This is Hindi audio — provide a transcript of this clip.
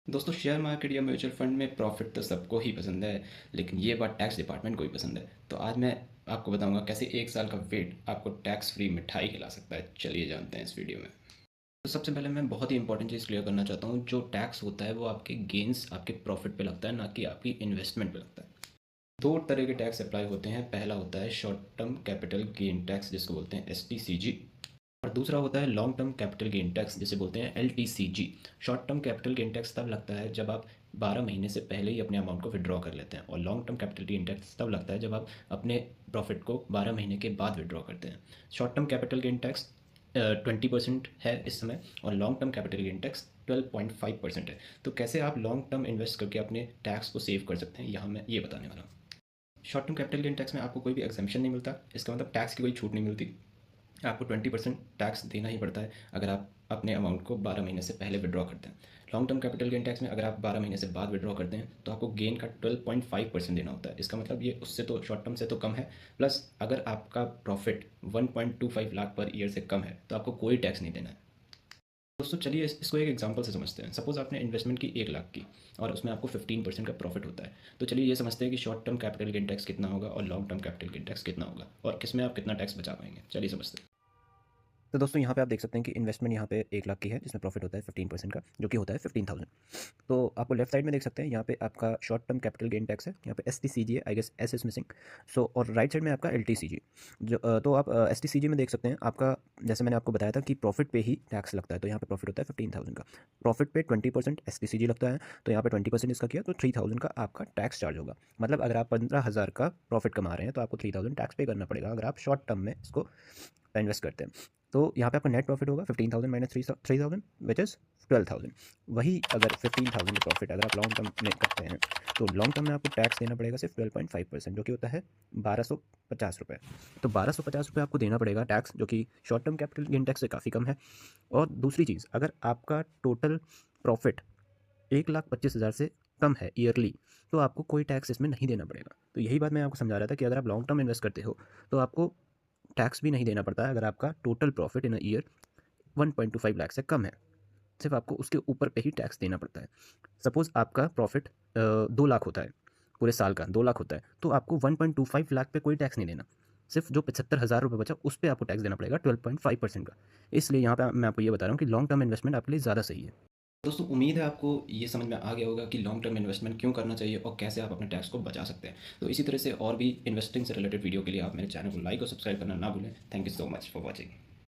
दोस्तों शेयर मार्केट या म्यूचुअल फंड में प्रॉफिट तो सबको ही पसंद है, लेकिन ये बात टैक्स डिपार्टमेंट को ही पसंद है। तो आज मैं आपको बताऊंगा कैसे 1 साल का वेट आपको टैक्स फ्री मिठाई खिला सकता है। चलिए जानते हैं इस वीडियो में। तो सबसे पहले मैं बहुत ही इंपॉर्टेंट चीज़ क्लियर करना चाहता हूँ। जो टैक्स होता है वो आपके गेंस, आपके प्रॉफिट पे लगता है, ना कि आपकी इन्वेस्टमेंट पे लगता है। दो तरह के टैक्स अप्लाई होते हैं। पहला होता है short term capital gain tax, जिसको बोलते हैं STCG। और दूसरा होता है long term capital gain tax, जिसे बोलते हैं LTCG। Short term capital gain tax तब लगता है जब आप 12 महीने से पहले ही अपने अमाउंट को विड्रॉ कर लेते हैं, और long term capital gain tax तब लगता है जब आप अपने प्रॉफिट को 12 महीने के बाद विड्रॉ करते हैं। Short term capital gain tax 20% है इस समय, और long term capital gain tax 12.5% है। तो कैसे आप लॉन्ग टर्म इन्वेस्ट करके अपने टैक्स को सेव कर सकते हैं, यहाँ मैं ये बताने वाला हूँ। Short term capital gain tax में आपको कोई भी एग्जेम्पशन नहीं मिलता। इसका मतलब टैक्स की कोई छूट नहीं मिलती। आपको 20% टैक्स देना ही पड़ता है अगर आप अपने अमाउंट को 12 महीने से पहले विड्रॉ करते हैं। Long term capital gain tax में अगर आप 12 महीने से बाद विड्रॉ करते हैं तो आपको गेन का 12.5% देना होता है। इसका मतलब ये उससे तो शॉर्ट टर्म से तो कम है। प्लस अगर आपका प्रॉफिट 1.25 लाख पर ईयर से कम है तो आपको कोई टैक्स नहीं देना है। दोस्तों चलिए इसको एक एग्जांपल से समझते हैं। सपोज़ आपने इन्वेस्टमेंट की 1 लाख की और उसमें आपको 15% का प्रॉफिट होता है। तो चलिए ये समझते हैं कि short term capital gain tax कितना होगा और long term capital gain tax कितना होगा, और किसमें आप कितना टैक्स बचा पाएंगे। चलिए समझते हैं। तो दोस्तों यहाँ पे आप देख सकते हैं कि इन्वेस्टमेंट यहाँ पे 1 लाख की है, जिसमें प्रॉफिट होता है 15% का, जो कि होता है 15,000। तो आपको लेफ्ट साइड में देख सकते हैं यहाँ पे आपका short term capital gain tax है, यहाँ पे STCG है, I guess S is missing. So और राइट साइड में आपका LTCG। जो तो आप STCG में देख सकते हैं आपका, जैसे मैंने आपको बताया था कि प्रॉफिट पे ही टैक्स लगता है। तो यहाँ पे प्रॉफिट होता है 15,000 का, प्रॉफिट पे 20% STCG लगता है। तो यहाँ पे 20% इसका किया तो 3,000 का आपका टैक्स चार्ज होगा। मतलब अगर आप 15,000 का प्रॉफिट कमा रहे हैं तो आपको 3,000 टैक्स पे करना पड़ेगा अगर आप शॉर्ट टर्म में इसको इन्वेस्ट करते हैं। तो यहाँ पे आपका नेट प्रॉफिट होगा 15,000 माइनस 3,000 विच इज़ 12,000। वही अगर 15,000 का प्रॉफिट अगर आप लॉन्ग टर्म में करते हैं तो लॉन्ग टर्म में आपको टैक्स देना पड़ेगा सिर्फ 12.5%, जो कि होता है 1,250 रुपये। तो 1,250 रुपये आपको देना पड़ेगा टैक्स, जो कि short term capital gain tax से काफ़ी कम है। और दूसरी चीज़, अगर आपका टोटल प्रॉफिट 1,25,000 से कम है ईयरली, तो आपको कोई टैक्स इसमें नहीं देना पड़ेगा। तो यही बात मैं आपको समझा रहा था कि अगर आप लॉन्ग टर्म इन्वेस्ट करते हो तो आपको टैक्स भी नहीं देना पड़ता है अगर आपका total profit in a year 1.25 lakh से कम है। सिर्फ आपको उसके ऊपर पे ही टैक्स देना पड़ता है। सपोज़ आपका प्रॉफिट 2 लाख होता है, पूरे साल का 2 लाख होता है, तो आपको 1.25 लाख पे कोई टैक्स नहीं देना। सिर्फ जो 75,000 रुपये बचा उस पे आपको टैक्स देना पड़ेगा 12.5% का। इसलिए यहाँ पे मैं आपको ये बता रहा हूँ कि लॉन्ग टर्म इन्वेस्टमेंट आपके लिए ज़्यादा सही है। दोस्तों उम्मीद है आपको ये समझ में आ गया होगा कि लॉन्ग टर्म इन्वेस्टमेंट क्यों करना चाहिए और कैसे आप अपने टैक्स को बचा सकते हैं। तो इसी तरह से और भी इन्वेस्टिंग से रिलेटेड वीडियो के लिए आप मेरे चैनल को लाइक और सब्सक्राइब करना ना भूलें। Thank you so much for watching.